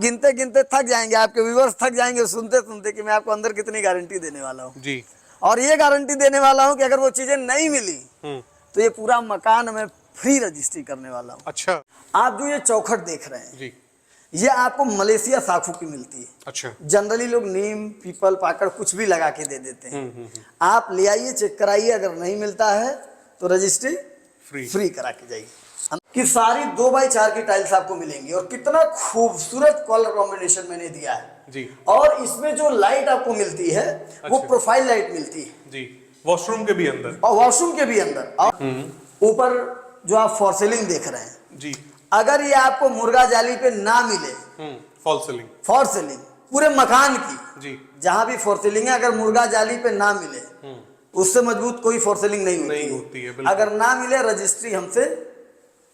गिनते गिनते थक जाएंगे, आपके व्यूअर्स थक जाएंगे सुनते सुनते कि मैं आपको अंदर कितनी गारंटी देने वाला हूँ जी। और ये गारंटी देने वाला हूँ कि अगर वो चीजें नहीं मिली तो ये पूरा मकान मैं फ्री रजिस्ट्री करने वाला हूँ। अच्छा। आप जो ये चौखट देख रहे हैं जी। ये आपको मलेशिया साखू की मिलती है। अच्छा। जनरली लोग नीम पीपल पाकड़ कुछ भी लगा के दे देते हैं। आप ले आइए, चेक कराइए, अगर नहीं मिलता है तो रजिस्ट्री फ्री करा के जाइए। कि सारी 2x4 की टाइल्स आपको मिलेंगी और कितना खूबसूरत कलर कॉम्बिनेशन मैंने दिया है जी। और इसमें जो लाइट आपको मिलती है वो प्रोफाइल लाइट मिलती है जी। वॉशरूम के भी अंदर और वॉशरूम के भी अंदर और ऊपर जो आप फॉर सीलिंग देख रहे हैं जी, अगर ये आपको मुर्गा जाली पे ना मिले, फॉल सीलिंग पूरे मकान की जी, जहां भी फॉर सीलिंग है, अगर मुर्गा जाली पे ना मिले उससे मजबूत कोई फॉर सीलिंग नहीं होती है। अगर ना मिले रजिस्ट्री हमसे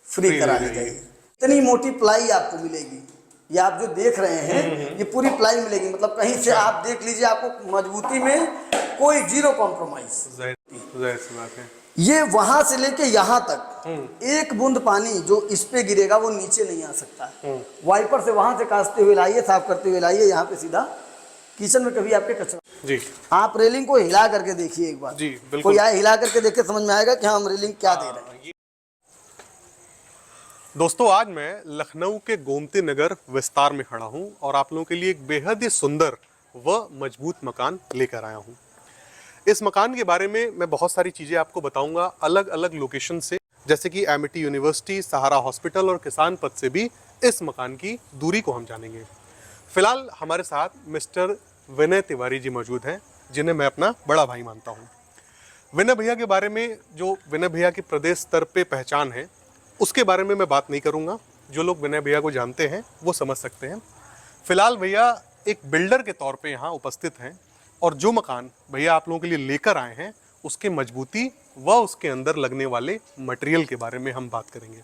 फ्री करा ली जाएगी। इतनी मोटी प्लाई आपको मिलेगी, ये आप जो देख रहे हैं ये पूरी प्लाई मिलेगी, मतलब कहीं से आप देख लीजिए आपको मजबूती में कोई जीरो कॉम्प्रोमाइज। जाहिर सी बात है। ये वहां से लेके यहाँ तक एक बूंद पानी जो इस पे गिरेगा वो नीचे नहीं आ सकता। वाइपर से वहां से काटते हुए लाइए, साफ करते हुए लाइए यहाँ पे सीधा किचन में, कभी आपके कचरा जी। आप रेलिंग को हिला करके देखिए एक बार जी बिल्कुल। कोई आए हिला करके देखे समझ में आएगा कि हम रेलिंग क्या दे रहे हैं। दोस्तों आज मैं लखनऊ के गोमती नगर विस्तार में खड़ा हूं और आप लोगों के लिए एक बेहद ही सुंदर व मजबूत मकान लेकर आया हूं। इस मकान के बारे में मैं बहुत सारी चीज़ें आपको बताऊंगा अलग अलग लोकेशन से, जैसे कि एमिटी यूनिवर्सिटी, सहारा हॉस्पिटल और किसान पथ से भी इस मकान की दूरी को हम जानेंगे। फिलहाल हमारे साथ मिस्टर विनय तिवारी जी मौजूद हैं, जिन्हें मैं अपना बड़ा भाई मानता हूँ। विनय भैया के बारे में, जो विनय भैया की प्रदेश स्तर पे पहचान है, उसके बारे में मैं बात नहीं करूँगा। जो लोग विनय भैया को जानते हैं वो समझ सकते हैं। फिलहाल भैया एक बिल्डर के तौर पे यहाँ उपस्थित हैं और जो मकान भैया आप लोगों के लिए लेकर आए हैं उसकी मजबूती व उसके अंदर लगने वाले मटेरियल के बारे में हम बात करेंगे।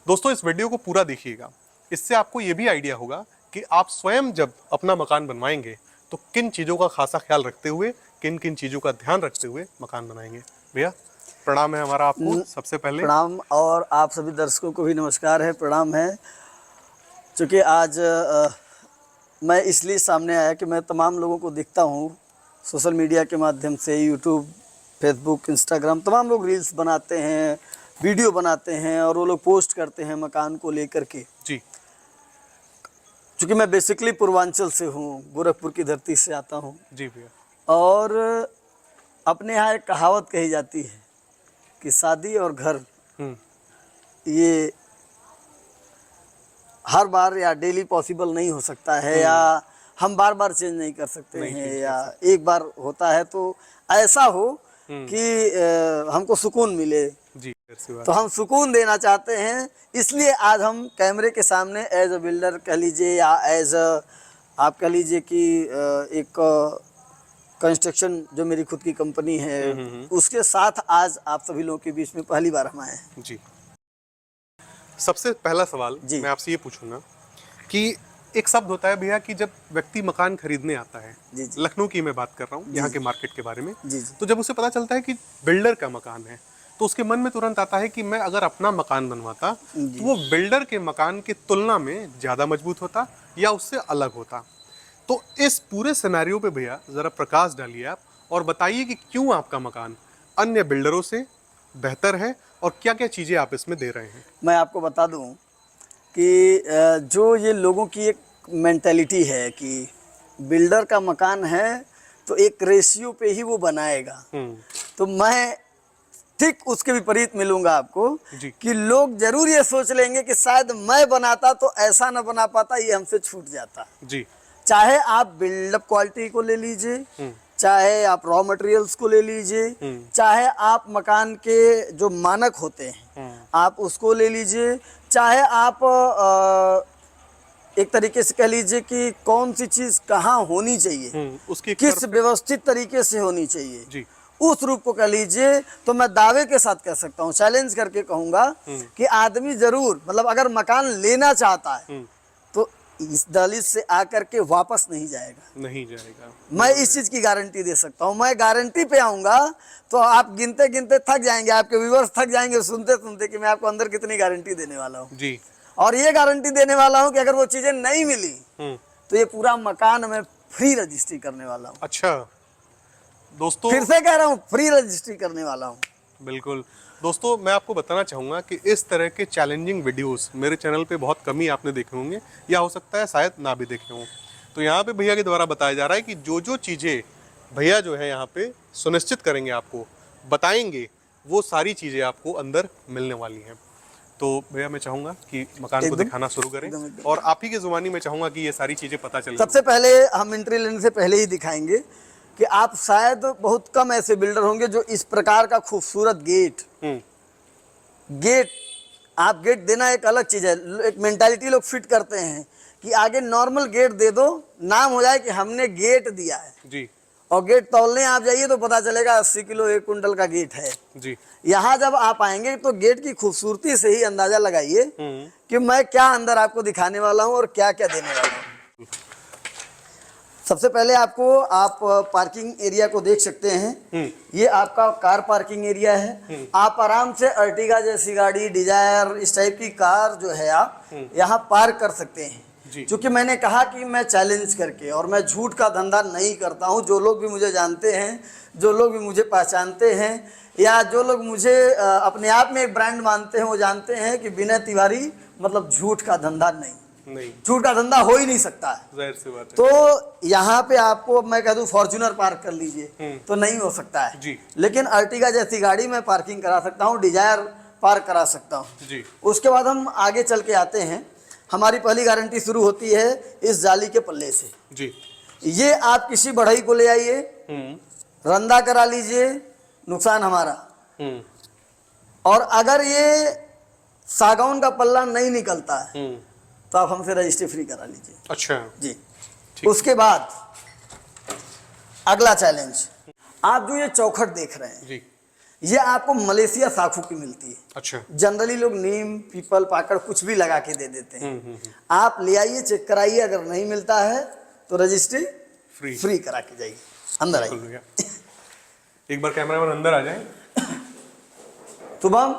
दोस्तों इस वीडियो को पूरा देखिएगा, इससे आपको ये भी आइडिया होगा कि आप स्वयं जब अपना मकान बनवाएंगे तो किन चीज़ों का खासा ख्याल रखते हुए, किन किन चीज़ों का ध्यान रखते हुए मकान बनाएंगे। भैया प्रणाम है हमारा आपको सबसे पहले। प्रणाम, और आप सभी दर्शकों को भी नमस्कार है, प्रणाम है। चूँकि आज मैं इसलिए सामने आया कि मैं तमाम लोगों को देखता हूँ सोशल मीडिया के माध्यम से, यूट्यूब, फेसबुक, इंस्टाग्राम, तमाम लोग रील्स बनाते हैं, वीडियो बनाते हैं और वो लोग पोस्ट करते हैं मकान को लेकर के जी। चूँकि मैं बेसिकली पूर्वांचल से हूँ, गोरखपुर की धरती से आता हूँ जी भैया। और अपने यहाँ एक कहावत कही जाती है कि शादी और घर ये हर बार या डेली पॉसिबल नहीं हो सकता है, या हम बार बार चेंज नहीं कर सकते हैं, या एक बार होता है तो ऐसा हो कि हमको सुकून मिले। जी तो हम सुकून देना चाहते हैं, इसलिए आज हम कैमरे के सामने एज अ बिल्डर कह लीजिए या एज अ आप कह लीजिए कि एक कंस्ट्रक्शन जो मेरी खुद की कंपनी है उसके साथ आज आप सभी लोगों के बीच में पहली बार हम आए हैं। जी। सबसे पहला सवाल मैं आपसे ये पूछूंगा कि एक शब्द होता है भैया कि जब व्यक्ति मकान खरीदने आता है, लखनऊ की मैं बात कर रहा हूँ, यहाँ के मार्केट के बारे में, तो जब उसे पता चलता है कि बिल्डर का मकान है तो उसके मन में तुरंत आता है कि मैं अगर अपना मकान बनवाता तो वो बिल्डर के मकान की तुलना में ज़्यादा मजबूत होता या उससे अलग होता। तो इस पूरे सिनेरियो पे भैया ज़रा प्रकाश डालिए आप और बताइए कि क्यों आपका मकान अन्य बिल्डरों से बेहतर है और क्या क्या चीज़ें आप इसमें दे रहे हैं। मैं आपको बता दूं कि जो ये लोगों की एक मेंटालिटी है कि बिल्डर का मकान है तो एक रेशियो पे ही वो बनाएगा, तो मैं ठीक उसके विपरीत मिलूंगा आपको कि लोग जरूर ये सोच लेंगे कि शायद मैं बनाता तो ऐसा ना बना पाता, ये हमसे छूट जाता जी। चाहे आप बिल्डअप क्वालिटी को ले लीजिए, चाहे आप रॉ मटेरियल्स को ले लीजिए, चाहे आप मकान के जो मानक होते हैं आप उसको ले लीजिए, चाहे आप एक तरीके से कह लीजिए कि कौन सी चीज कहाँ होनी चाहिए, उसकी किस व्यवस्थित तरीके से होनी चाहिए जी, उस रूप को कह लीजिए। तो मैं दावे के साथ कह सकता हूँ, चैलेंज करके कहूंगा कि आदमी जरूर, मतलब अगर मकान लेना चाहता है तो इस दहलीज से आकर के वापस नहीं जाएगा। मैं इस चीज की गारंटी दे सकता हूँ। मैं गारंटी पे आऊंगा तो आप गिनते गिनते थक जाएंगे, आपके व्यूअर्स थक जाएंगे सुनते सुनते कि मैं आपको अंदर कितनी गारंटी देने वाला हूँ जी। और ये गारंटी देने वाला हूँ कि अगर वो चीजें नहीं मिली तो ये पूरा मकान मैं फ्री रजिस्ट्री करने वाला हूँ। अच्छा दोस्तों, फिर से कह रहा हूँ, फ्री रजिस्ट्री करने वाला हूँ। बिल्कुल दोस्तों, मैं आपको बताना चाहूँगा कि इस तरह के चैलेंजिंग वीडियोस मेरे चैनल पे बहुत कम ही आपने देखे होंगे, या हो सकता है शायद ना भी देखे हों। तो यहाँ पे भैया के द्वारा बताया जा रहा है कि जो जो चीज़ें भैया जो है यहाँ पे सुनिश्चित करेंगे, आपको बताएंगे, वो सारी चीज़ें आपको अंदर मिलने वाली हैं। तो भैया मैं चाहूँगा कि मकान को दिखाना शुरू करें, और आप ही की ज़ुबानी में चाहूँगा कि ये सारी चीज़ें पता चले। सबसे पहले हम एंट्री लेने से पहले ही दिखाएंगे कि आप शायद बहुत कम ऐसे बिल्डर होंगे जो इस प्रकार का खूबसूरत गेट आप गेट देना एक अलग चीज़ है। एक मेंटालिटी लोग फिट करते हैं कि आगे नॉर्मल गेट दे दो, नाम हो जाए कि हमने गेट दिया है जी। और गेट तौलने आप जाइए तो पता चलेगा 80 किलो 1 कुंटल का गेट है जी। यहाँ जब आप आएंगे तो गेट की खूबसूरती से ही अंदाजा लगाइए कि मैं क्या अंदर आपको दिखाने वाला हूँ और क्या क्या देने वाला हूँ। सबसे पहले आप पार्किंग एरिया को देख सकते हैं। ये आपका कार पार्किंग एरिया है। आप आराम से अर्टिगा जैसी गाड़ी, डिजायर, इस टाइप की कार जो है आप यहाँ पार्क कर सकते हैं। क्योंकि मैंने कहा कि मैं चैलेंज करके, और मैं झूठ का धंधा नहीं करता हूँ। जो लोग भी मुझे जानते हैं, जो लोग भी मुझे पहचानते हैं, या जो लोग मुझे अपने आप में एक ब्रांड मानते हैं, वो जानते हैं कि विनय तिवारी मतलब झूठ का धंधा नहीं, झूठ का धंधा हो ही नहीं सकता है। जाहिर सी बात है। तो यहाँ पे आपको मैं कह दूं फॉर्च्यूनर पार्क कर लीजिए तो नहीं हो सकता है जी। लेकिन अर्टिगा जैसी गाड़ी में पार्किंग करा सकता हूँ, डिजायर पार्क करा सकता हूँ जी। उसके बाद हम आगे चल के आते हैं। हमारी पहली गारंटी शुरू होती है इस जाली के पल्ले से जी। ये आप किसी बढ़ई को ले आइए, रंदा करा लीजिए, नुकसान हमारा। और अगर ये सागौन का पल्ला नहीं निकलता है तो आप हमसे रजिस्ट्री फ्री करा लीजिए। अच्छा जी। उसके बाद अगला चैलेंज, आप जो ये चौखट देख रहे हैं जी, ये आपको मलेशिया साखू की मिलती है। अच्छा। जनरली लोग नीम, पीपल, पाकड़ कुछ भी लगा के दे देते हैं। आप ले आइए, चेक कराइए, अगर नहीं मिलता है तो रजिस्ट्री फ्री करा के जाइए। अंदर आइए, एक बार कैमरामैन अंदर आ जाए। शुभम,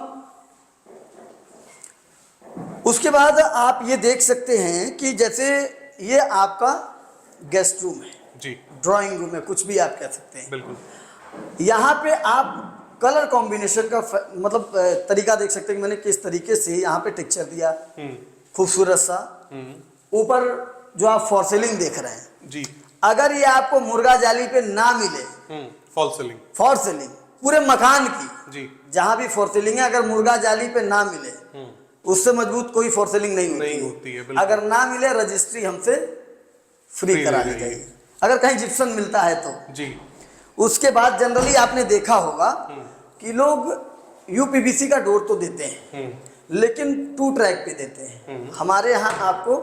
उसके बाद आप ये देख सकते हैं कि जैसे ये आपका गेस्ट रूम है जी, ड्राइंग रूम है, कुछ भी आप कह सकते हैं। बिल्कुल। यहाँ पे आप कलर कॉम्बिनेशन का मतलब तरीका देख सकते हैं कि मैंने किस तरीके से यहाँ पे टेक्सचर दिया, खूबसूरत सा। ऊपर जो आप फॉर सीलिंग देख रहे हैं जी, अगर ये आपको मुर्गा जाली पे ना मिले, फॉल सीलिंग, फॉर सीलिंग पूरे मकान की जी, जहां भी फॉर सीलिंग है, अगर मुर्गा जाली पे ना मिले, उससे मजबूत कोई फॉर सीलिंग नहीं होती है। अगर ना मिले रजिस्ट्री हमसे फ्री करानी चाहिए, अगर कहीं जिप्सम मिलता है तो जी। उसके बाद जनरली आपने देखा होगा कि लोग यूपीवीसी का डोर तो देते हैं लेकिन 2 ट्रैक पे देते हैं। हमारे यहाँ आपको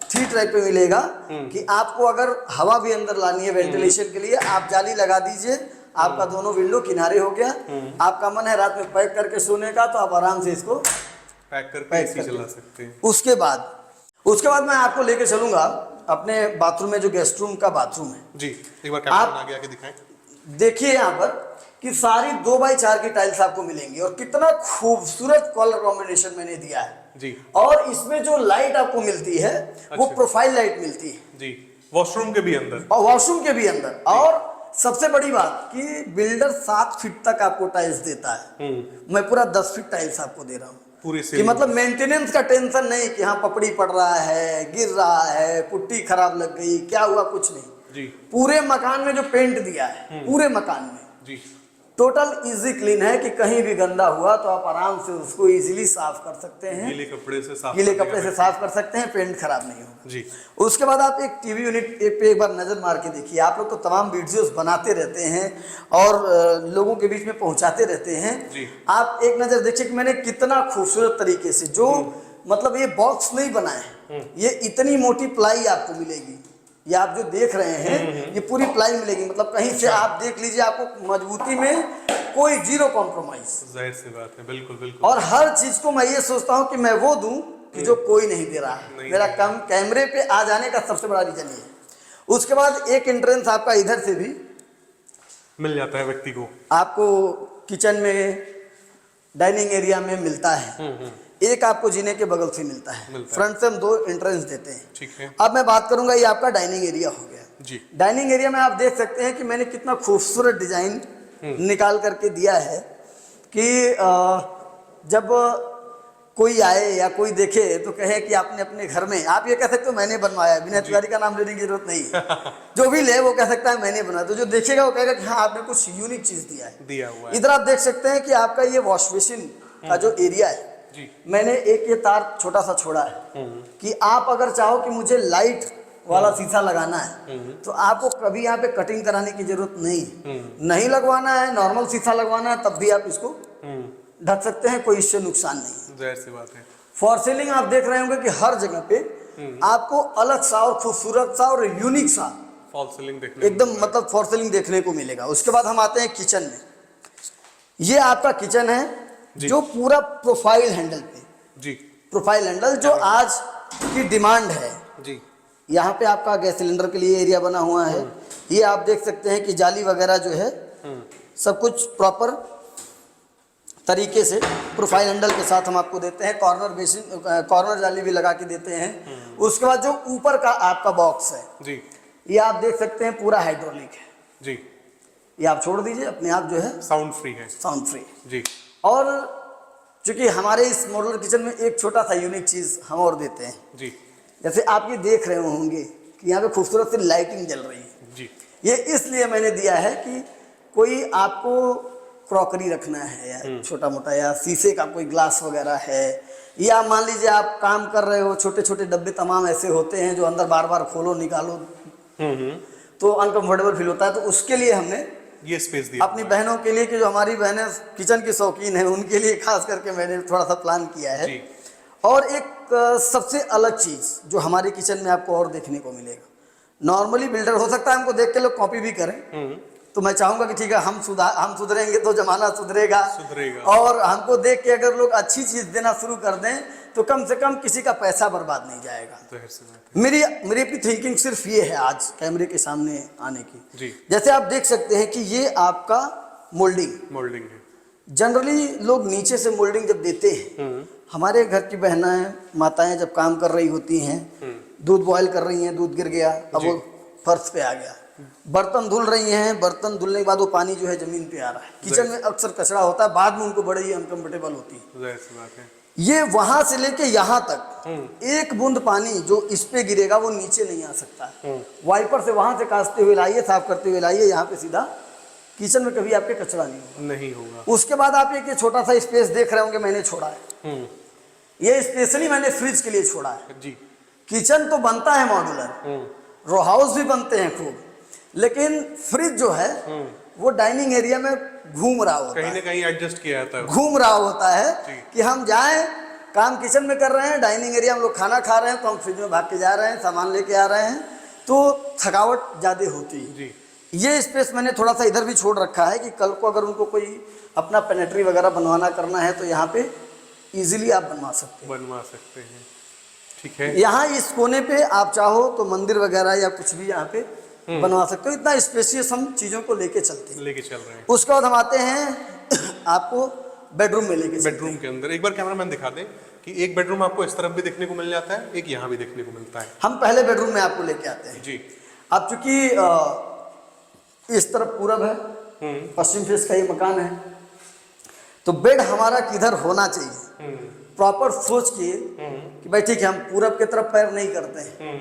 3 ट्रैक पे मिलेगा कि आपको अगर हवा भी अंदर लानी है वेंटिलेशन के लिए, आप जाली लगा दीजिए, आपका दोनों विंडो किनारे हो गया। आपका मन है रात में पैक करके सोने का तो आप आराम से इसको पैक करके एसी चला सकते हैं। उसके बाद मैं आपको लेके चलूंगा अपने बाथरूम में, जो गेस्ट रूम का बाथरूम है जी। एक बार कैमरा आगे आके दिखाएं। देखिए यहाँ पर कि सारी 2x4 की टाइल्स आपको मिलेंगी और कितना खूबसूरत कलर कॉम्बिनेशन मैंने दिया है जी। और इसमें जो लाइट आपको मिलती है वो प्रोफाइल लाइट मिलती है जी, वॉशरूम के भी अंदर और वॉशरूम के भी अंदर। और सबसे बड़ी बात कि बिल्डर 7 फीट तक आपको टाइल्स देता है, मैं पूरा 10 फीट टाइल्स आपको दे रहा हूँ पूरे से, कि मतलब मेंटेनेंस का टेंशन नहीं कि हाँ पपड़ी पड़ रहा है, गिर रहा है, पुट्टी खराब लग गई, क्या हुआ, कुछ नहीं जी। पूरे मकान में जो पेंट दिया है पूरे मकान में जी, टोटल इजी क्लीन है कि कहीं भी गंदा हुआ तो आप आराम से उसको इजीली साफ कर सकते हैं, गीले कपड़े से साफ कर सकते हैं, पेंट खराब नहीं होगा जी। उसके बाद आप एक टीवी यूनिट पे एक बार नजर मार के देखिए। आप लोग तो तमाम वीडियोस बनाते रहते हैं और लोगों के बीच में पहुंचाते रहते हैं जी। आप एक नजर देखिए कि मैंने कितना खूबसूरत तरीके से जो मतलब ये बॉक्स नहीं बनाए, ये इतनी मोटी प्लाई आपको मिलेगी, ये आप जो देख रहे हैं ये पूरी प्लाई मिलेगी, मतलब कहीं से आप देख लीजिए आपको मजबूती में कोई जीरो कॉम्प्रोमाइज। जाहिर सी बात है, बिल्कुल बिल्कुल। और हर चीज को मैं ये सोचता हूँ कि मैं वो दूं कि जो कोई नहीं दे रहा है। मेरा काम कैमरे पे आ जाने का सबसे बड़ा रीजन ये है। उसके बाद एक एंट्रेंस आपका इधर से भी मिल जाता है व्यक्ति को, आपको किचन में, डाइनिंग एरिया में मिलता है। एक आपको जीने के बगल से मिलता है। फ्रंट से हम 2 एंट्रेंस देते हैं। ठीक है। अब मैं बात करूंगा, ये आपका डाइनिंग एरिया हो गया जी। डाइनिंग एरिया में आप देख सकते हैं कि मैंने कितना खूबसूरत डिजाइन निकाल करके दिया है कि जब कोई आए या कोई देखे तो कहे कि आपने अपने घर में, आप ये कह सकते हो मैंने बनवाया, बिना तिवारी का नाम लेने की जरूरत नहीं है। जो भी ले वो कह सकता है मैंने बनाया, तो जो देखेगा वो कहेगा कि हाँ आपने कुछ यूनिक चीज दिया हुआ है। इधर आप देख सकते हैं कि आपका ये वॉश बेसिन का जो एरिया है जी। मैंने एक ये तार छोटा सा छोड़ा है कि आप अगर चाहो कि मुझे लाइट वाला शीशा लगाना है तो आपको कभी यहाँ पे कटिंग कराने की जरूरत नहीं लगवाना है, नॉर्मल शीशा लगवाना है, तब भी आप इसको ढक सकते हैं, कोई इससे नुकसान नहीं। जाहिर सी बात है। फॉर सीलिंग आप देख रहे होंगे कि हर जगह पे आपको अलग सा और खूबसूरत सा और यूनिक सा फॉल सीलिंग देखने एकदम मतलब फॉर सीलिंग देखने को मिलेगा। उसके बाद हम आते हैं किचन में। ये आपका किचन है जो पूरा प्रोफाइल हैंडल पे जी, प्रोफाइल हैंडल जो आज की डिमांड है जी। यहाँ पे आपका गैस सिलेंडर के लिए एरिया बना हुआ है। ये आप देख सकते हैं कि जाली वगैरह जो है सब कुछ प्रॉपर तरीके से प्रोफाइल हैंडल के साथ हम आपको देते हैं। कॉर्नर बेसिन, कॉर्नर जाली भी लगा के देते हैं। उसके बाद जो ऊपर का आपका बॉक्स है जी, ये आप देख सकते हैं पूरा हाइड्रोलिक है जी। ये आप छोड़ दीजिए, अपने आप जो है साउंड फ्री है, साउंड फ्री जी। और चूंकि हमारे इस मॉड्यूलर किचन में एक छोटा सा यूनिक चीज हम और देते हैं जी। जैसे आप ये देख रहे होंगे कि यहाँ पे खूबसूरत सी लाइटिंग जल रही है जी। ये इसलिए मैंने दिया है कि कोई आपको क्रॉकरी रखना है या छोटा मोटा या शीशे का कोई ग्लास वगैरह है, या मान लीजिए आप काम कर रहे हो, छोटे छोटे डब्बे तमाम ऐसे होते हैं जो अंदर बार बार खोलो निकालो तो अनकंफर्टेबल फील होता है, तो उसके लिए हमने ये स्पेस दिया अपनी बहनों के लिए कि जो हमारी बहनें किचन की शौकीन है उनके लिए खास करके मैंने थोड़ा सा प्लान किया है जी। और एक सबसे अलग चीज जो हमारे किचन में आपको और देखने को मिलेगा, नॉर्मली बिल्डर हो सकता है हमको देख के लोग कॉपी भी करें, तो मैं चाहूंगा कि ठीक है हम सुधरेंगे तो जमाना सुधरेगा। और हमको देख के अगर लोग अच्छी चीज देना शुरू कर दें तो कम से कम किसी का पैसा बर्बाद नहीं जाएगा। मेरी अपनी थिंकिंग सिर्फ ये है आज कैमरे के सामने आने की जी। जैसे आप देख सकते हैं कि ये आपका मोल्डिंग है। जनरली लोग नीचे से मोल्डिंग जब देते हैं, हमारे घर की बहनें माताएं जब काम कर रही होती हैं, दूध बॉयल कर रही हैं, दूध गिर गया, अब वो फर्श पे आ गया, बर्तन धुल रही हैं, बर्तन धुलने के बाद वो पानी जो है जमीन पे आ रहा है। किचन में अक्सर कचरा होता है, बाद में उनको बड़ी ही अनकंफर्टेबल होती है। ये वहां से लेके यहाँ तक एक बूंद पानी जो इस पे गिरेगा वो नीचे नहीं आ सकता। वाइपर से वहां से काटते हुए लाइए, साफ करते हुए लाइए, यहाँ पे सीधा किचन में कभी आपके कचरा नहीं होगा। उसके बाद आप एक छोटा सा स्पेस देख रहे होंगे मैंने छोड़ा है, ये स्पेशली मैंने फ्रिज के लिए छोड़ा है जी। किचन तो बनता है मॉड्यूलर, रो हाउस भी बनते हैं खूब, लेकिन फ्रिज जो है वो डाइनिंग एरिया में घूम रहा होता है, कहीं ना कहीं एडजस्ट किया जाता है, घूम रहा होता है कि हम जाएं, काम किचन में कर रहे हैं, डाइनिंग एरिया में लोग खाना खा रहे हैं तो हम फ्रिज में भाग के जा रहे हैं, सामान लेके आ रहे हैं, तो थकावट ज्यादा होती है जी। ये स्पेस मैंने थोड़ा सा इधर भी छोड़ रखा है कि कल को अगर उनको कोई अपना पेनेट्री वगैरह बनवाना करना है तो यहाँ पे इजीली आप बनवा सकते हैं। ठीक है। यहाँ इस कोने पे आप चाहो तो मंदिर वगैरह या कुछ भी यहाँ पे बनवा सकते हो। इतना स्पेशियस हम चीजों को लेके चल रहे हैं। उसके बाद हम आते हैं आपको बेडरूम में बेडरूम के अंदर एक बार कैमरामैन दिखा दे कि एक बेडरूम आपको इस तरफ भी देखने को मिल जाता है, एक यहाँ भी देखने को मिलता है। हम पहले बेडरूम में आपको लेके आते हैं जी। अब चूंकि इस तरफ पूरब है, पश्चिम फेस का ये मकान है, तो बेड हमारा किधर होना चाहिए प्रॉपर सोच के कि भाई ठीक है हम पूरब के तरफ पैर नहीं करते हैं,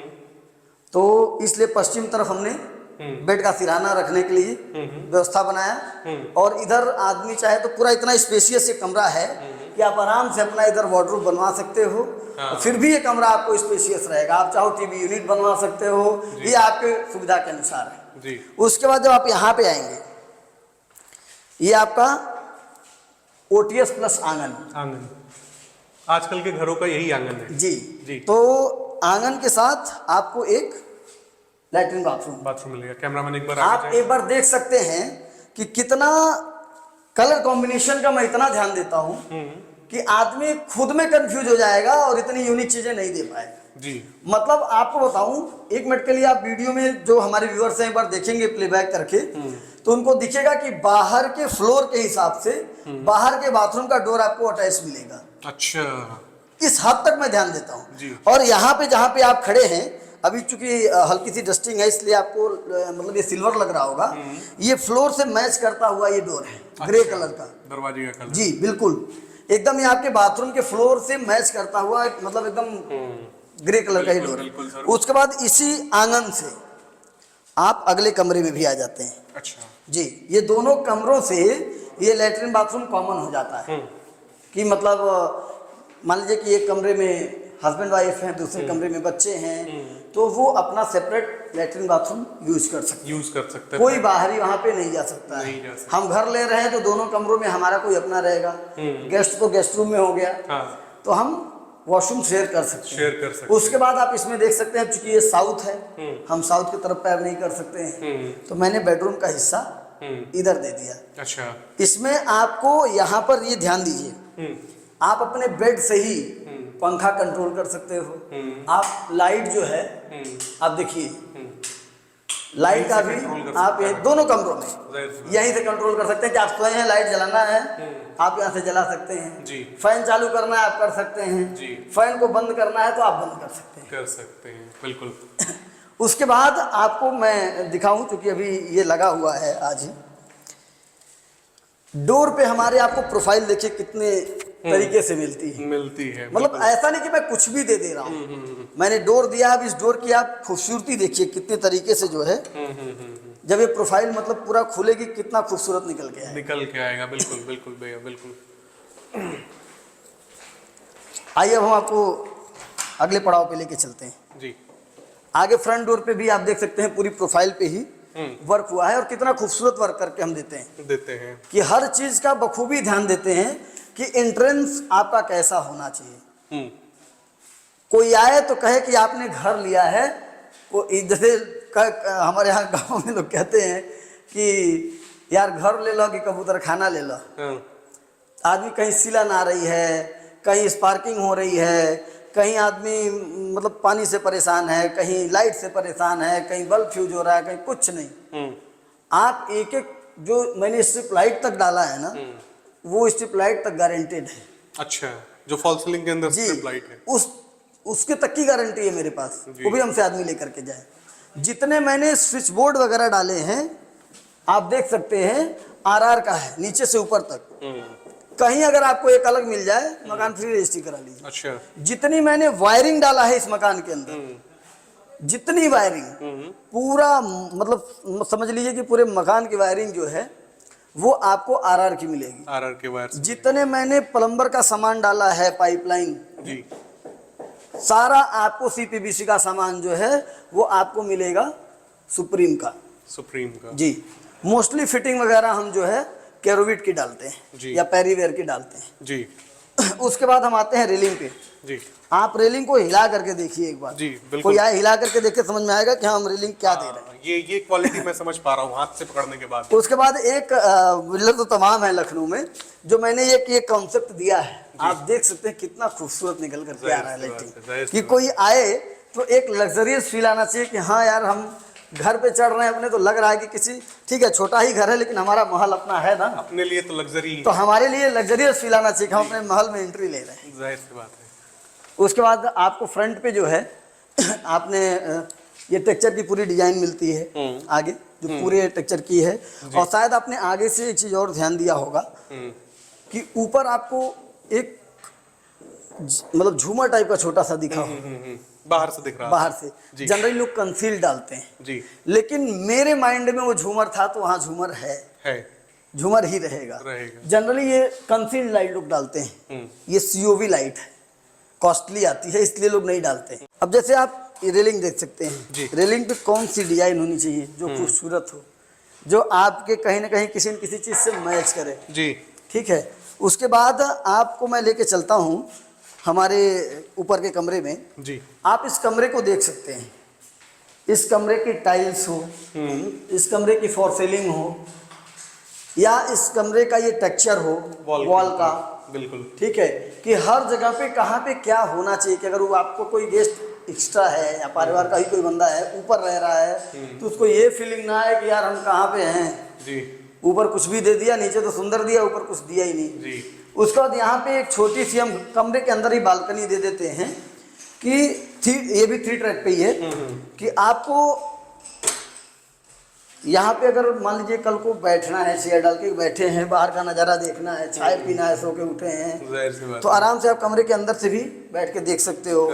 तो इसलिए पश्चिम तरफ हमने बेड का सिरहाना रखने के लिए व्यवस्था बनाया। और इधर आदमी चाहे तो पूरा इतना स्पेशियस ये कमरा है कि आप आराम से अपना इधर वार्डरोब बनवा सकते हो। और फिर भी ये कमरा आपको स्पेशियस रहेगा। आप चाहो टीवी यूनिट बनवा सकते हो, ये आपके सुविधा के अनुसार है जी। उसके बाद जब आप यहाँ पे आएंगे, ये आपका OTS प्लस आंगन, आजकल के घरों का यही आंगन है जी। तो आंगन के साथ आपको एक लैट्रिन बाथरूम मिलेगा। कैमरामैन एक बार आप एक बार देख सकते हैं कि कितना कलर कॉम्बिनेशन का मैं इतना ध्यान देता हूं कि आदमी खुद में कंफ्यूज हो जाएगा और इतनी यूनिक चीजें नहीं दे पाएगा जी। मतलब आपको बताऊं, एक मिनट के लिए आप वीडियो में जो हमारे व्यूअर्स हैं एक बार देखेंगे प्लेबैक करके, तो उनको दिखेगा कि बाहर के फ्लोर के हिसाब से बाहर के बाथरूम का डोर आपको अटैच मिलेगा। अच्छा। इस हद तक मैं ध्यान देता जी। हूँ। और यहाँ पे जहाँ पे आप खड़े हैं, अभी चूंकि हल्की सी डस्टिंग है इसलिए आपको मतलब ये सिल्वर लग रहा होगा, ये फ्लोर से मैच करता हुआ ये डोर है, ग्रे कलर का दरवाजे का कलर। जी बिल्कुल, एकदम ये आपके बाथरूम के फ्लोर से मैच करता हुआ, मतलब एकदम ग्रे कलर का ही डोर है। उसके बाद इसी आंगन से आप अगले कमरे में भी आ जाते हैं। अच्छा जी, ये दोनों कमरों से ये लेटरिन बाथरूम कॉमन हो जाता है कि मतलब मान लीजिए कि एक कमरे में हस्बैंड वाइफ हैं, दूसरे कमरे में बच्चे हैं, तो वो अपना सेपरेट लेटरिन बाथरूम यूज कर सकते हैं। कोई बाहरी वहाँ पे नहीं जा सकता है। हम घर ले रहे हैं तो दोनों कमरों में हमारा कोई अपना रहेगा, गेस्ट तो गेस्ट रूम में हो गया, तो हम वॉशरूम शेयर कर सकते हैं। उसके बाद आप इसमें देख सकते हैं, चूंकि ये साउथ है, हम साउथ की तरफ पैर नहीं कर सकते हैं, तो मैंने बेडरूम का हिस्सा इधर दे दिया। अच्छा, इसमें आपको यहाँ पर ये ध्यान दीजिए, आप अपने बेड से ही पंखा कंट्रोल कर सकते हो। आप लाइट जो है, आप देखिए लाइट का भी आप ये दोनों कमरों में यहीं से कंट्रोल कर सकते हैं कि आप सोए हैं, लाइट जलाना है आप यहाँ से जला सकते हैं जी। फैन चालू करना है आप कर सकते हैं जी। फैन को बंद करना है तो आप बंद कर सकते हैं। बिल्कुल। उसके बाद आपको मैं दिखाऊं, क्योंकि अभी ये लगा हुआ है आज ही, डोर पे हमारे आपको प्रोफाइल देखिए कितने तरीके से मिलती है। मतलब ऐसा नहीं कि मैं कुछ भी दे रहा हूँ, मैंने डोर दिया। अब इस डोर की आप खूबसूरती देखिए कितने तरीके से जो है, जब ये प्रोफाइल मतलब पूरा खुलेगी कितना खूबसूरत निकल के आएगा। बिल्कुल भैया, बिल्कुल। आइए अब हम आपको अगले पड़ाव पे लेके चलते हैं जी। आगे फ्रंट डोर पे भी आप देख सकते हैं पूरी प्रोफाइल पे ही वर्क हुआ है, और कितना खूबसूरत वर्क करके हम देते हैं कि हर चीज का बखूबी ध्यान देते हैं कि एंट्रेंस आपका कैसा होना चाहिए। कोई आए तो कहे कि आपने घर लिया है। जैसे हमारे यहाँ गांव में लोग कहते हैं कि यार घर ले लो कि कबूतर खाना ले लो। आदमी कहीं सीलन आ रही है, कहीं स्पार्किंग हो रही है, कहीं आदमी मतलब पानी से परेशान है, कहीं लाइट से परेशान है, कहीं बल्ब फ्यूज हो रहा है, कहीं कुछ नहीं। आप एक एक जो मैंने स्ट्रिप लाइट तक डाला है ना, वो स्ट्रिप लाइट तक गारंटेड है। अच्छा, जो फॉल सीलिंग के अंदर स्ट्रिप लाइट है उसके तक की गारंटी है मेरे पास, वो भी हमसे आदमी लेकर के जाए। जितने मैंने स्विच बोर्ड वगैरह डाले हैं आप देख सकते हैं, आरआर का है नीचे से ऊपर तक। कहीं अगर आपको एक अलग मिल जाए मकान फ्री रजिस्ट्री करा लीजिए। अच्छा। जितनी मैंने वायरिंग डाला है इस मकान के अंदर, जितनी वायरिंग पूरा मतलब समझ लीजिए कि पूरे मकान की वायरिंग जो है वो आपको आरआर की मिलेगी। आरआर के वायर। जितने मैंने प्लम्बर का सामान डाला है, पाइपलाइन जी, सारा आपको सीपीवीसी का सामान जो है वो आपको मिलेगा सुप्रीम का जी। मोस्टली फिटिंग वगैरह हम जो है कैरोविट की डालते हैं या पेरीवेयर की डालते हैं जी। उसके बाद हम आते हैं रेलिंग पे जी। आप रेलिंग को हिला करके देखिए एक बार जी। कोई आए हिला करके देखिए, समझ में आएगा कि हम रेलिंग क्या दे रहे हैं। ये क्वालिटी मैं समझ पा रहा हूँ हाथ से पकड़ने के बाद। उसके बाद एक बिल्डर तो तमाम है लखनऊ में, जो मैंने ये कॉन्सेप्ट दिया है, आप देख सकते हैं कितना खूबसूरत निकल करके आ रहा है लाइटिंग, कि कोई आए तो एक लग्जरियस फील आना चाहिए कि हाँ यार हम घर पे चढ़ रहे हैं अपने, तो लग रहा है कि किसी, ठीक है छोटा ही घर है लेकिन हमारा महल अपना है ना, अपने लिए तो लग्जरी, तो हमारे लिए लग्जरियस फील आना चाहिए कि हम अपने महल में एंट्री ले रहे हैं। जाहिर सी बात है। उसके बाद आपको फ्रंट पे जो है आपने ये टेक्सचर की पूरी डिजाइन मिलती है आगे, जो पूरे टेक्सचर की है। और शायद आपने आगे से एक चीज और ध्यान दिया होगा कि ऊपर आपको एक मतलब झूमर टाइप का छोटा सा दिखा हो, बाहर से दिख रहा है। बाहर से जनरली लोग कंसील डालते हैं जी, लेकिन मेरे माइंड में वो झूमर था तो वहाँ झूमर है, झूमर ही रहेगा। जनरली ये कंसील लाइट लोग डालते हैं, ये सीओवी लाइट है, कॉस्टली आती है इसलिए लोग नहीं डालते हैं। अब जैसे आप ये रेलिंग देख सकते हैं, रेलिंग पे कौन सी डिजाइन होनी चाहिए जो खूबसूरत हो, जो आपके कहीं ना कहीं किसी न किसी चीज से मैच करे जी, ठीक है। उसके बाद आपको मैं लेके चलता हूँ हमारे ऊपर के कमरे में जी। आप इस कमरे को देख सकते हैं, इस कमरे की टाइल्स हो, इस कमरे की फॉर सीलिंग हो, या इस कमरे का ये टेक्सचर हो वॉल का, बिल्कुल ठीक है, कि हर जगह पे कहाँ पे क्या होना चाहिए कि अगर वो आपको कोई गेस्ट एक्स्ट्रा है या परिवार का ही कोई बंदा है ऊपर रह रहा है तो उसको ये फीलिंग ना आए कि यार हम कहाँ पे हैं जी, ऊपर कुछ भी दे दिया, नीचे तो सुंदर दिया, ऊपर कुछ दिया ही नहीं जी। उसके बाद यहाँ पे एक छोटी सी हम कमरे के अंदर ही बालकनी दे देते हैं कि ये भी 3 ट्रैक पे ही है कि आपको यहाँ पे अगर मान लीजिए कल को बैठना है, चेयर डाल के बैठे हैं, बाहर का नज़ारा देखना है, चाय पीना है, सो के उठे हैं, तो आराम से आप कमरे के अंदर से भी बैठ के देख सकते हो।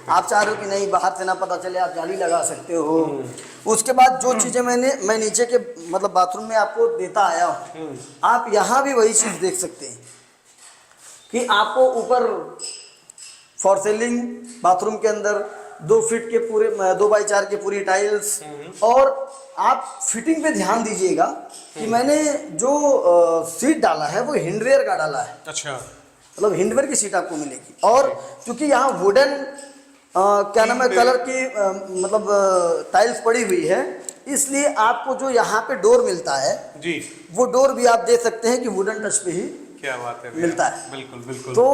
आप चाह रहे हो कि नहीं बाहर से ना पता चले, आप जाली लगा सकते हो। उसके बाद जो चीज़ें मैं नीचे के मतलब बाथरूम में आपको देता आया हूँ, आप यहाँ भी वही चीज़ देख सकते हैं कि आपको ऊपर फॉर सीलिंग बाथरूम के अंदर 2 फीट के पूरे 2x4 की पूरी टाइल्स। और आप फिटिंग पे ध्यान दीजिएगा कि मैंने जो सीट डाला है वो हिंडवेयर का डाला है। अच्छा, मतलब हिंडवेयर की सीट आपको मिलेगी। और क्योंकि यहाँ वुडन क्या नाम है कलर की मतलब टाइल्स पड़ी हुई है, इसलिए आपको जो यहाँ पे डोर मिलता है जी, वो डोर भी आप दे सकते हैं कि वुडन टच पे ही क्या बात है, मिलता है। बिल्कुल बिल्कुल। तो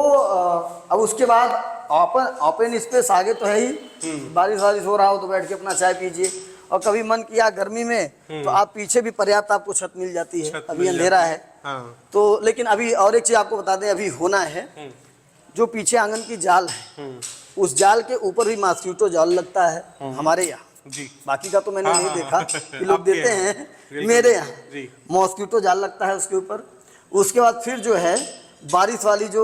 अब उसके बाद ओपन स्पेस आगे तो है ही, बारिश वारिश हो रहा हो तो बैठ के अपना चाय पीजिए। और कभी मन किया गर्मी में तो आप पीछे भी पर्याप्त आपको छत मिल जाती है। अभी अंधेरा है तो, लेकिन अभी और एक चीज आपको बता दें, अभी होना है जो पीछे आंगन की जाल है, उस जाल के ऊपर भी मॉस्किटो जाल लगता है हमारे यहाँ जी। बाकी का तो मैंने नहीं देखा कि लोग देते हैं, मेरे यहाँ मॉस्किटो जाल लगता है उसके ऊपर। उसके बाद फिर जो है बारिश वाली जो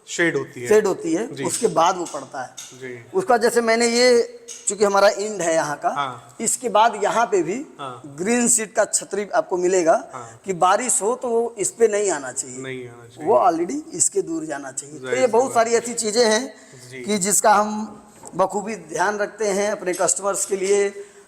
शेड होती है उसके बाद वो पड़ता है जी। उसका जैसे मैंने ये चूंकि हमारा इंड है यहाँ का, इसके बाद यहाँ पे भी ग्रीन सीट का छतरी आपको मिलेगा कि बारिश हो तो वो इस पे नहीं आना चाहिए, वो ऑलरेडी इसके दूर जाना चाहिए। तो ये बहुत सारी ऐसी चीजें हैं कि जिसका हम बखूबी ध्यान रखते हैं अपने कस्टमर्स के लिए,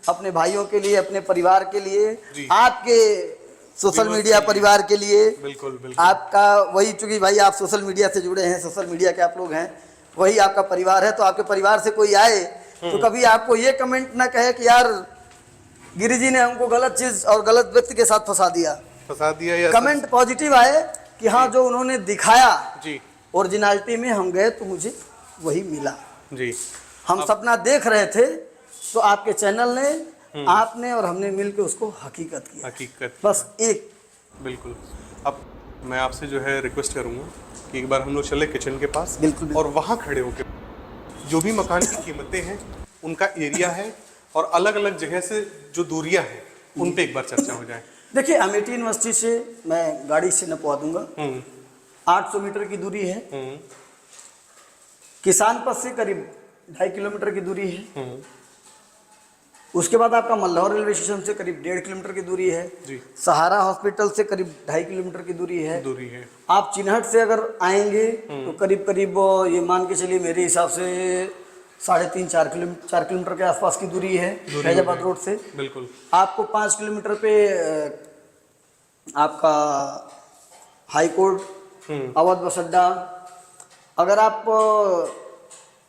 अपने भाइयों के लिए, अपने परिवार के लिए, आपके सोशल मीडिया परिवार के लिए। बिल्कुल आपका वही, चूंकि भाई आप सोशल मीडिया से जुड़े हैं, सोशल मीडिया के आप लोग हैं, वही आपका परिवार है। तो आपके परिवार से कोई आए तो कभी आपको ये कमेंट ना कहे कि यार गिरी जी ने हमको गलत चीज और गलत व्यक्ति के साथ फंसा दिया या कमेंट पॉजिटिव आए कि हाँ जो उन्होंने दिखाया जी ओरिजिनलिटी में हम गए तो मुझे वही मिला जी। हम सपना देख रहे थे तो आपके चैनल ने, आपने और हमने मिलकर उसको हकीकत किया, बस एक। बिल्कुल। अब मैं आपसे जो है रिक्वेस्ट करूंगा कि एक बार हम लोग चले किचन के पास, बिल्कुल। और वहाँ खड़े होकर जो भी मकान की कीमतें हैं, उनका एरिया है और अलग अलग जगह से जो दूरियां हैं उन पे एक बार चर्चा हो जाए। देखिए अमेठी यूनिवर्सिटी से मैं गाड़ी से नपवा दूंगा, 800 मीटर की दूरी है। किसान पथ से करीब 2.5 किलोमीटर की दूरी है। उसके बाद आपका मल्लाह रेलवे स्टेशन से करीब 1.5 किलोमीटर की दूरी है जी। सहारा हॉस्पिटल से करीब 2.5 किलोमीटर की दूरी है। आप चिन्हट से अगर आएंगे तो करीब करीब ये मान के चलिए मेरे हिसाब से 3.5-4 किलोमीटर के आसपास की दूरी है फैजाबाद रोड से। बिल्कुल। आपको 5 किलोमीटर पे आपका हाई कोर्ट, अवध बस अड्डा। अगर आप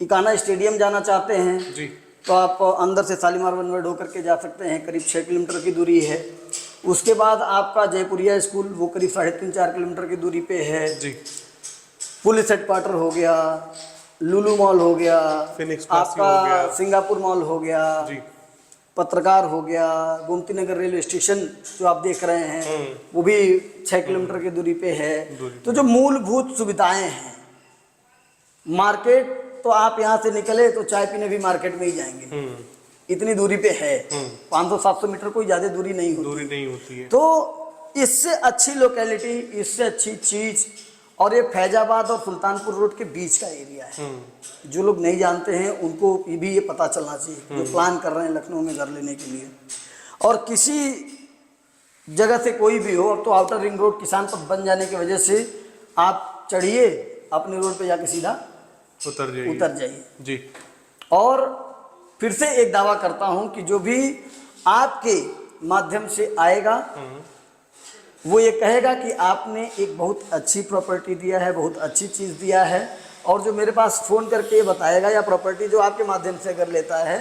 इकाना स्टेडियम जाना चाहते हैं जी, तो आप अंदर से शालीमार वन वे होकर के जा सकते हैं, करीब 6 किलोमीटर की दूरी है। उसके बाद आपका जयपुरिया स्कूल वो करीब 3.5-4 किलोमीटर की दूरी पे है जी। पुलिस हेडक्वार्टर हो गया, लुलु मॉल हो गया, आपका सिंगापुर मॉल हो गया जी, पत्रकार हो गया, गोमती नगर रेलवे स्टेशन जो आप देख रहे हैं वो भी 6 किलोमीटर की दूरी पे है। तो जो मूलभूत सुविधाएं हैं, मार्केट तो आप यहाँ से निकले तो चाय पीने भी मार्केट में ही जाएंगे, इतनी दूरी पे है। 500-700 मीटर कोई ज्यादा दूरी नहीं होती है। तो इससे अच्छी लोकेलिटी, इससे अच्छी चीज, और ये फैजाबाद और सुल्तानपुर रोड के बीच का एरिया है। जो लोग नहीं जानते हैं उनको भी ये पता चलना चाहिए, जो प्लान कर रहे हैं लखनऊ में घर लेने के लिए। और किसी जगह से कोई भी हो, अब तो आउटर रिंग रोड किसान पथ बन जाने की वजह से आप चढ़िए अपने रोड पे जाके सीधा उतर जाइए जी। और फिर से एक दावा करता हूं कि जो भी आपके माध्यम से आएगा वो ये कहेगा कि आपने एक बहुत अच्छी प्रॉपर्टी दिया है, बहुत अच्छी चीज़ दिया है। और जो मेरे पास फ़ोन करके ये बताएगा या प्रॉपर्टी जो आपके माध्यम से अगर लेता है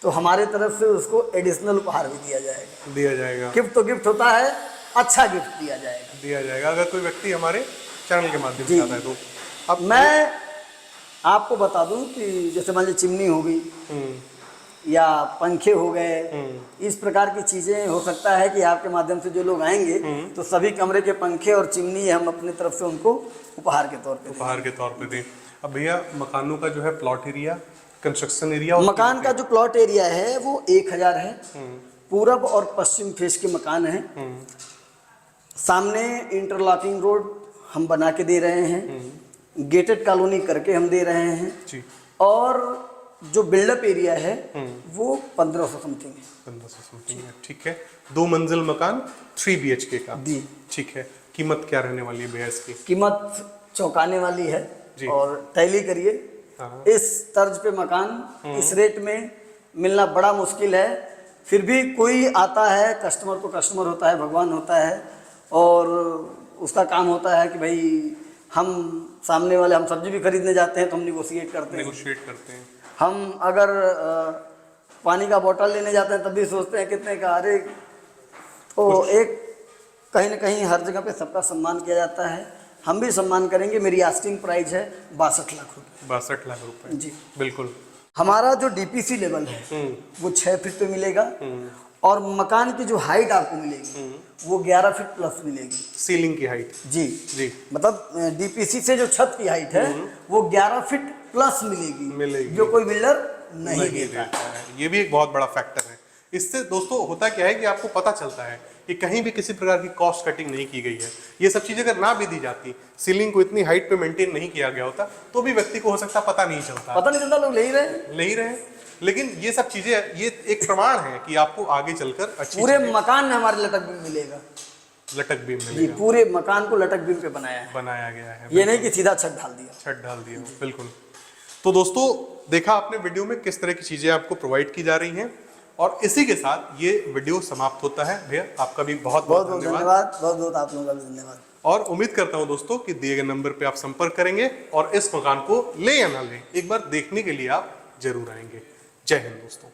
तो हमारे तरफ से उसको एडिशनल उपहार भी दिया जाएगा। गिफ्ट तो गिफ्ट होता है, अच्छा गिफ्ट दिया जाएगा अगर कोई व्यक्ति हमारे चैनल के माध्यम से आता है तो। अब मैं आपको बता दूं कि जैसे मान लीजिए चिमनी हो गई, या पंखे हो गए, इस प्रकार की चीजें हो सकता है कि आपके माध्यम से जो लोग आएंगे तो सभी कमरे के पंखे और चिमनी हम अपनी तरफ से उनको उपहार के तौर पे दें। अब भैया मकानों का जो है प्लॉट एरिया, कंस्ट्रक्शन एरिया, मकान का जो प्लॉट एरिया है वो 1000 है। पूरब और पश्चिम फेस के मकान है। सामने इंटरलॉकिंग रोड हम बना के दे रहे हैं, गेटेड कॉलोनी करके हम दे रहे हैं जी। और जो बिल्डअप एरिया है वो 1500 समथिंग है। 1500 समथिंग है, ठीक है। 2 मंजिल मकान 3 BHK का जी, ठीक है। कीमत क्या रहने वाली है भैया इसकी? कीमत चौंकाने वाली है जी। और टैली करिए, इस तर्ज पे मकान इस रेट में मिलना बड़ा मुश्किल है। फिर भी कोई आता है, कस्टमर को कस्टमर होता है, भगवान होता है, और उसका काम होता है कि भाई हम सामने वाले, हम सब्जी भी खरीदने जाते हैं तो हम नेगोशिएट करते हैं। हम अगर पानी का बोतल लेने जाते हैं तब भी सोचते हैं कितने का, अरे तो एक कहीं ना कहीं हर जगह पे सबका सम्मान किया जाता है। हम भी सम्मान करेंगे। मेरी आस्किंग प्राइस है 62 लाख रुपए। 62 लाख रुपए जी बिल्कुल। हमारा जो DPC लेवल है वो 6 फीट पे मिलेगा और मकान की जो हाइट आपको मिलेगी वो 11 फीट प्लस मिलेगी। सीलिंग की हाइट जी जी, मतलब DPC से जो छत की हाइट है वो 11 फीट प्लस मिलेगी, जो कोई बिल्डर नहीं देता है। ये भी एक बहुत बड़ा फैक्टर है। इससे दोस्तों होता क्या है कि आपको पता चलता है कि कहीं भी किसी प्रकार की कॉस्ट कटिंग नहीं की गई है। ये सब चीजें अगर ना भी दी जाती, सीलिंग को इतनी हाइट पे मेंटेन नहीं किया गया होता, तो भी व्यक्ति को हो सकता पता नहीं चलता, लोग ले ही रहे। लेकिन ये सब चीजें, ये एक प्रमाण है कि आपको आगे चलकर अच्छी पूरे मकान में हमारे लटक बीम मिलेगा। लटक बीम जी, पूरे मकान को लटक बीम पे बनाया गया है। ये नहीं कि सीधा छत ढाल दिया। बिल्कुल। तो दोस्तों देखा आपने वीडियो में किस तरह की चीजें आपको प्रोवाइड की जा रही हैं, और इसी के साथ ये वीडियो समाप्त होता है। भैया आपका भी बहुत बहुत धन्यवाद। बहुत आप लोगों का भी धन्यवाद। और उम्मीद करता हूं दोस्तों कि दिए गए नंबर पे आप संपर्क करेंगे और इस मकान को ले या ना ले, एक बार देखने के लिए आप जरूर आएंगे। जय हिंद दोस्तों।